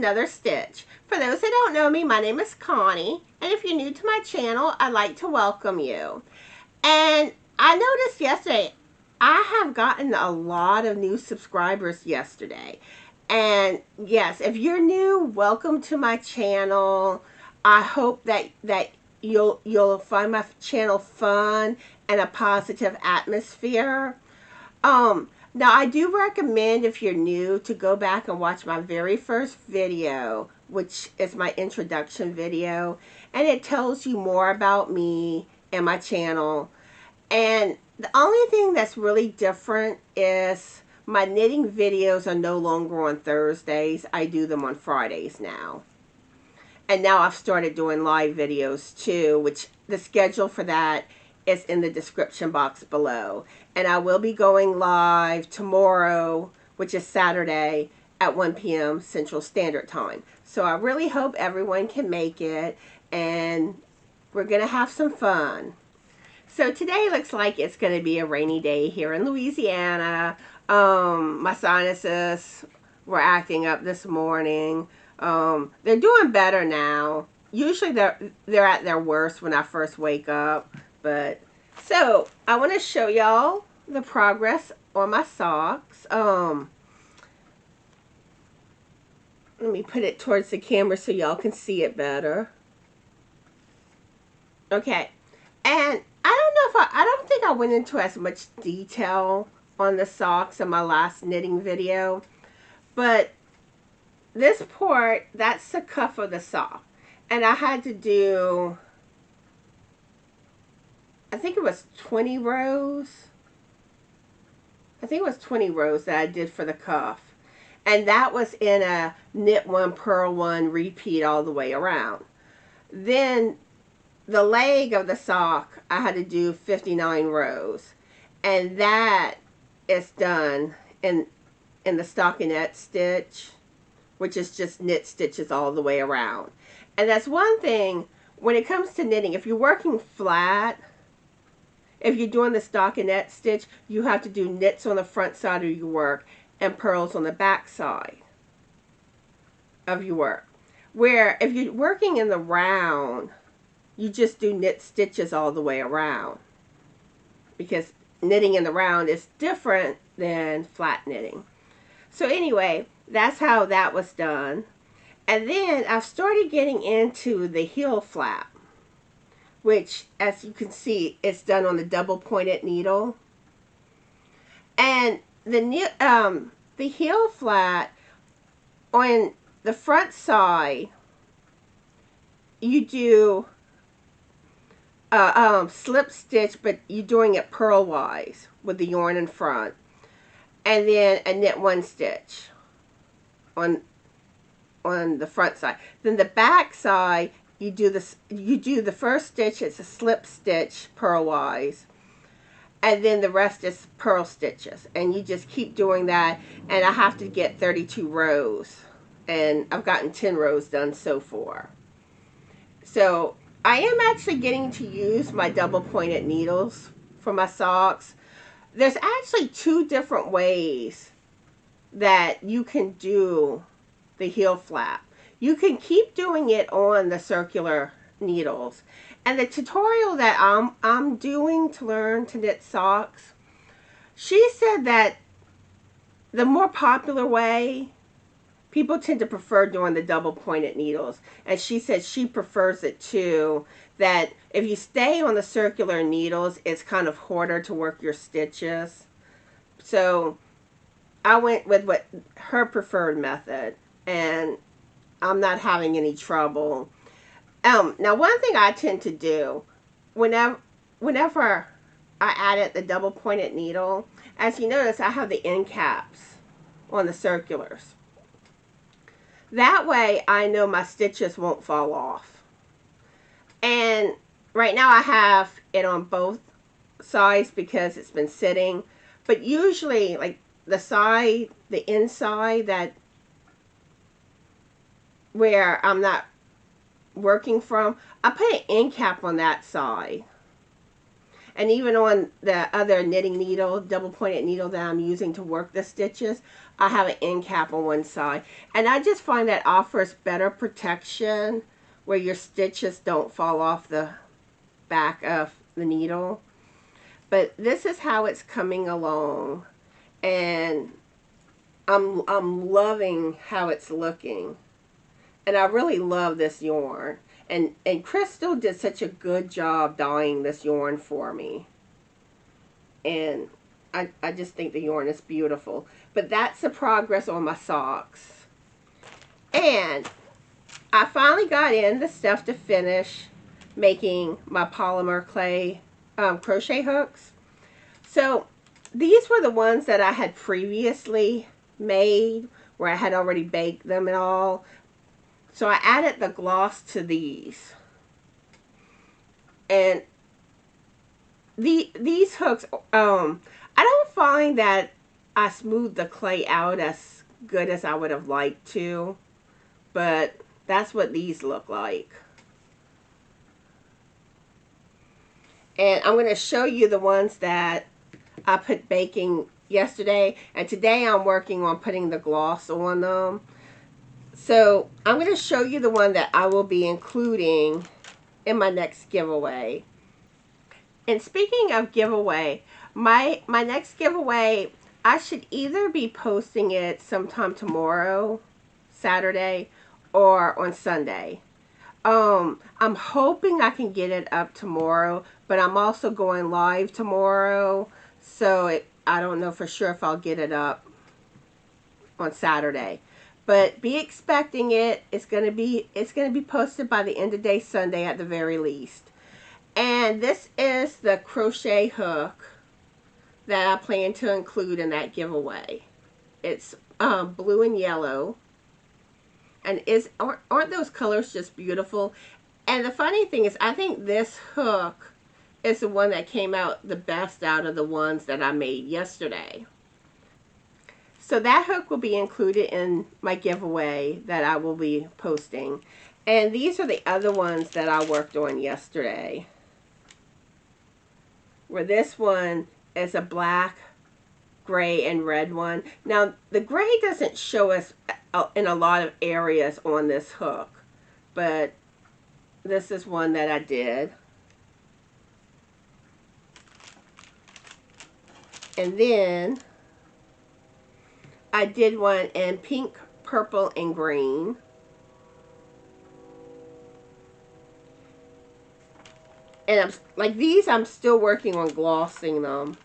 another stitch. For those that don't know me, my name is Connie, and if you're new to my channel, I'd like to welcome you. And I noticed yesterday, I have gotten a lot of new subscribers yesterday. And yes, if you're new, welcome to my channel. I hope that you'll find my channel fun and a positive atmosphere. Now I do recommend, if you're new, to go back and watch my very first video, which is my introduction video, and it tells you more about me and my channel. And the only thing that's really different is my knitting videos are no longer on Thursdays. I do them on Fridays now. And now I've started doing live videos too, which the schedule for that is in the description box below. And I will be going live tomorrow, which is Saturday, at 1 p.m. Central Standard Time. So I really hope everyone can make it, and we're going to have some fun. So today looks like it's going to be a rainy day here in Louisiana. My sinuses were acting up this morning. They're doing better now. Usually they're at their worst when I first wake up. But so I want to show y'all the progress on my socks. Let me put it towards the camera so y'all can see it better. Okay, and I don't think I went into as much detail on the socks in my last knitting video, but this part, that's the cuff of the sock, and I had to do, I think it was 20 rows. I think it was 20 rows that I did for the cuff, and that was in a knit one, purl one, repeat all the way around. Then the leg of the sock, I had to do 59 rows, and that is done in the stockinette stitch, which is just knit stitches all the way around. And that's one thing when it comes to knitting. If you're working flat, if you're doing the stockinette stitch, you have to do knits on the front side of your work and purls on the back side of your work. Where if you're working in the round, you just do knit stitches all the way around, because knitting in the round is different than flat knitting. So anyway, that's how that was done. And then I've started getting into the heel flap, which, as you can see, it's done on the double pointed needle. And the heel flap on the front side, you do slip stitch, but you're doing it purlwise with the yarn in front, and then a knit one stitch on the front side. Then the back side, you do the first stitch, it's a slip stitch purlwise, and then the rest is purl stitches, and you just keep doing that. And I have to get 32 rows, and I've gotten 10 rows done so far. So I am actually getting to use my double pointed needles for my socks. There's actually two different ways that you can do the heel flap. You can keep doing it on the circular needles. And the tutorial that I'm doing to learn to knit socks, she said that the more popular way, people tend to prefer doing the double pointed needles. And she said she prefers it too. That if you stay on the circular needles, it's kind of harder to work your stitches. So I went with what her preferred method, and I'm not having any trouble. Now one thing I tend to do whenever I added the double pointed needle, as you notice, I have the end caps on the circulars. That way I know my stitches won't fall off. And right now I have it on both sides because it's been sitting. But usually, like the inside that where I'm not working from, I put an end cap on that side. And even on the other knitting needle, double pointed needle that I'm using to work the stitches, I have an end cap on one side. And I just find that offers better protection where your stitches don't fall off the back of the needle. But this is how it's coming along. And I'm loving how it's looking. And I really love this yarn. And Crystal did such a good job dyeing this yarn for me. And I just think the yarn is beautiful. But that's the progress on my socks. And I finally got in the stuff to finish making my polymer clay crochet hooks. So these were the ones that I had previously made, where I had already baked them and all. So I added the gloss to these. And these hooks, I don't find that I smoothed the clay out as good as I would have liked to. But that's what these look like. And I'm going to show you the ones that I put baking yesterday. And today I'm working on putting the gloss on them. So I'm going to show you the one that I will be including in my next giveaway. And speaking of giveaway, my next giveaway, I should either be posting it sometime tomorrow, Saturday, or on Sunday. I'm hoping I can get it up tomorrow, but I'm also going live tomorrow, so I don't know for sure if I'll get it up on Saturday. But be expecting it. It's gonna be posted by the end of day Sunday at the very least. And this is the crochet hook that I plan to include in that giveaway. It's blue and yellow. And aren't those colors just beautiful? And the funny thing is, I think this hook is the one that came out the best out of the ones that I made yesterday. So that hook will be included in my giveaway that I will be posting. And these are the other ones that I worked on yesterday. Where this one is a black, gray, and red one. Now, the gray doesn't show us in a lot of areas on this hook, but this is one that I did. And then I did one in pink, purple, and green. And I'm still working on glossing them.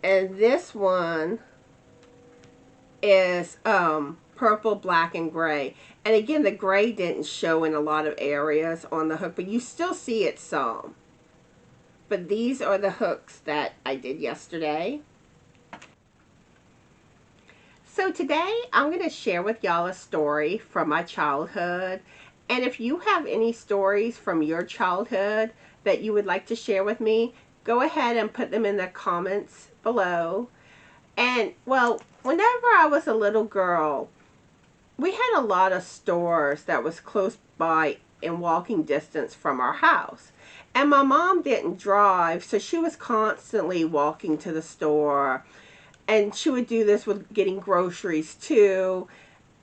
And this one is purple, black, and gray. And again, the gray didn't show in a lot of areas on the hook, but you still see it some. But these are the hooks that I did yesterday. So today, I'm going to share with y'all a story from my childhood. And if you have any stories from your childhood that you would like to share with me, go ahead and put them in the comments below. And, well, whenever I was a little girl, we had a lot of stores that was close by in walking distance from our house. And my mom didn't drive, so she was constantly walking to the store. And she would do this with getting groceries too.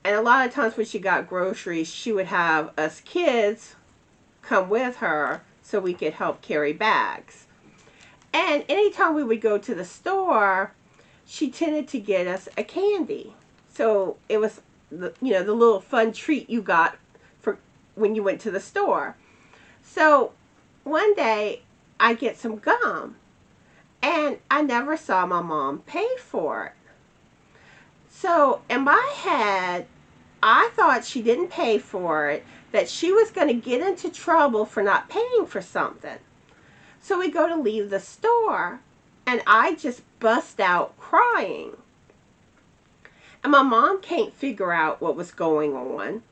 And a lot of times when she got groceries, she would have us kids come with her so we could help carry bags. And anytime we would go to the store, she tended to get us a candy. So it was the little fun treat you got for when you went to the store. So one day I get some gum, and I never saw my mom pay for it. So in my head, I thought she didn't pay for it, that she was going to get into trouble for not paying for something. So we go to leave the store, and I just bust out crying. And my mom can't figure out what was going on.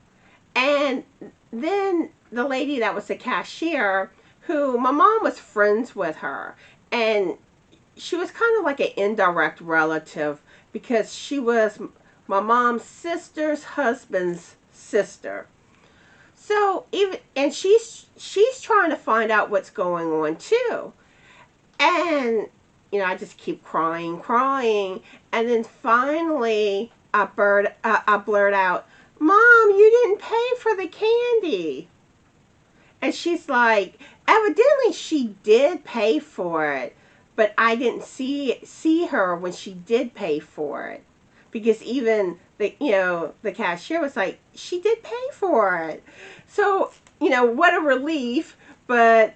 And then the lady that was the cashier, who my mom was friends with her, and she was kind of like an indirect relative because she was my mom's sister's husband's sister. So she's trying to find out what's going on too. And, you know, I just keep crying, crying. And then finally, I blurt out, Mom, you didn't pay for the candy. And she's like, evidently she did pay for it, but I didn't see her when she did pay for it. Because even the cashier was like, she did pay for it. So, what a relief. But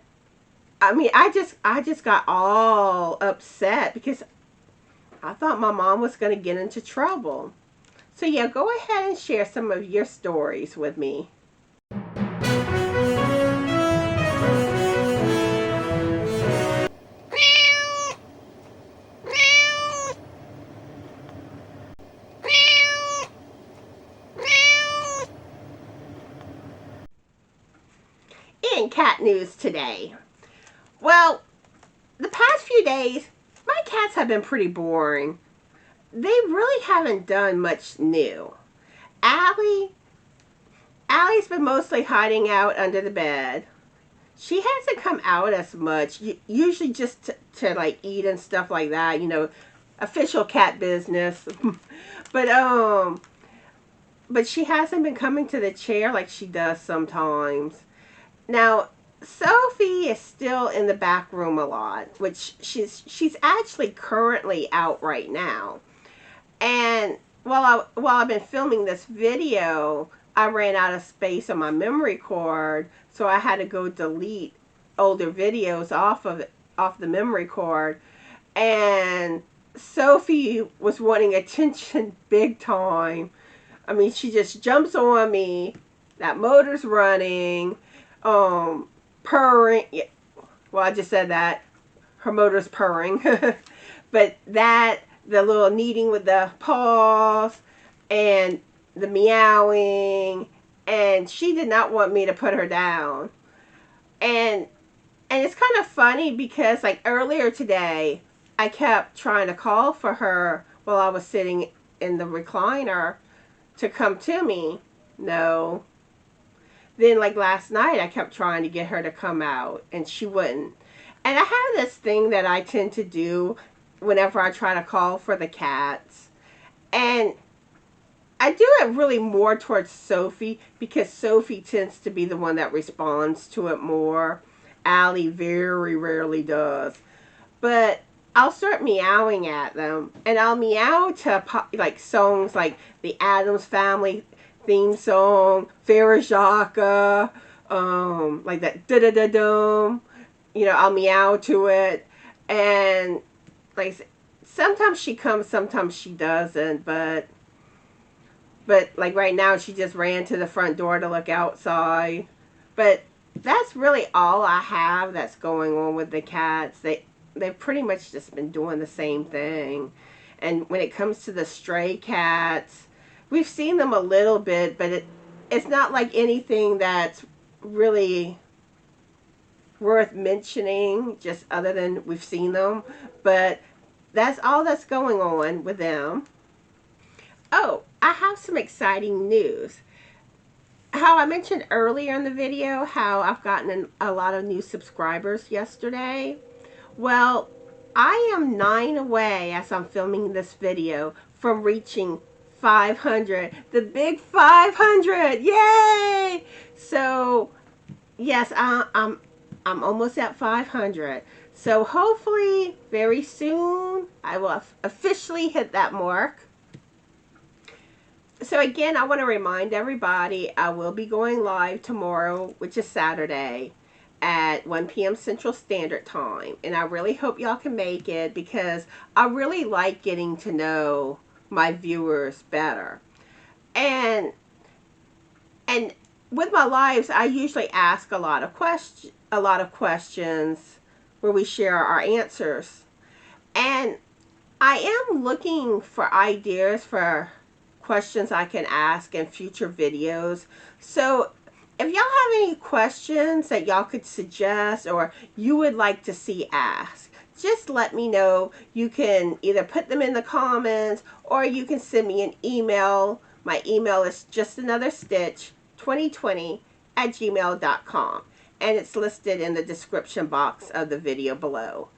I mean, I just got all upset because I thought my mom was going to get into trouble. So yeah, go ahead and share some of your stories with me. In cat news today. Well, the past few days, my cats have been pretty boring. They really haven't done much new. Allie's been mostly hiding out under the bed. She hasn't come out as much, usually just to like eat and stuff like that, official cat business. but but she hasn't been coming to the chair like she does sometimes. Now, Sophie is still in the back room a lot, which she's actually currently out right now. And while I've been filming this video, I ran out of space on my memory card, so I had to go delete older videos off the memory card. And Sophie was wanting attention big time. I mean, she just jumps on me. That motor's running. Purring. Yeah. Well, I just said that. Her motor's purring. But the little kneading with the paws, and the meowing, and she did not want me to put her down. And it's kind of funny because like earlier today, I kept trying to call for her while I was sitting in the recliner to come to me. No. Then like last night, I kept trying to get her to come out, and she wouldn't. And I have this thing that I tend to do whenever I try to call for the cats. And I do it really more towards Sophie because Sophie tends to be the one that responds to it more. Allie very rarely does. But I'll start meowing at them, and I'll meow to like songs like the Addams Family theme song, Farrah Jacques, like that da-da-da-dum. I'll meow to it. And like sometimes she comes, sometimes she doesn't, but like right now she just ran to the front door to look outside. But that's really all I have that's going on with the cats. They've pretty much just been doing the same thing. And when it comes to the stray cats, we've seen them a little bit, but it's not like anything that's really worth mentioning, just other than we've seen them. But that's all that's going on with them. Oh, I have some exciting news. How I mentioned earlier in the video how I've gotten a lot of new subscribers yesterday. Well, I am 9 away as I'm filming this video from reaching 500. The big 500. Yay! So, yes, I'm almost at 500. So hopefully very soon I will officially hit that mark. So again, I want to remind everybody I will be going live tomorrow, which is Saturday, at 1 p.m. Central Standard Time. And I really hope y'all can make it because I really like getting to know my viewers better. And with my lives, I usually ask a lot of questions where we share our answers. And I am looking for ideas for questions I can ask in future videos. So if y'all have any questions that y'all could suggest or you would like to see asked, just let me know. You can either put them in the comments or you can send me an email. My email is justanotherstitch2020@gmail.com, and it's listed in the description box of the video below.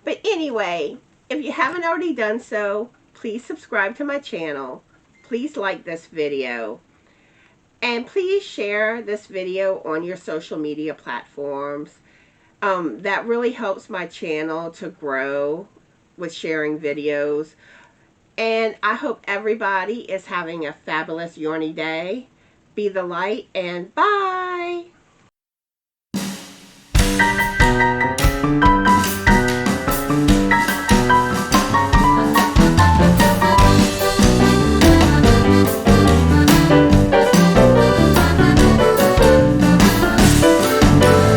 But anyway, if you haven't already done so, please subscribe to my channel. Please like this video. And please share this video on your social media platforms. That really helps my channel to grow with sharing videos. And I hope everybody is having a fabulous yarny day. Be the light, and bye!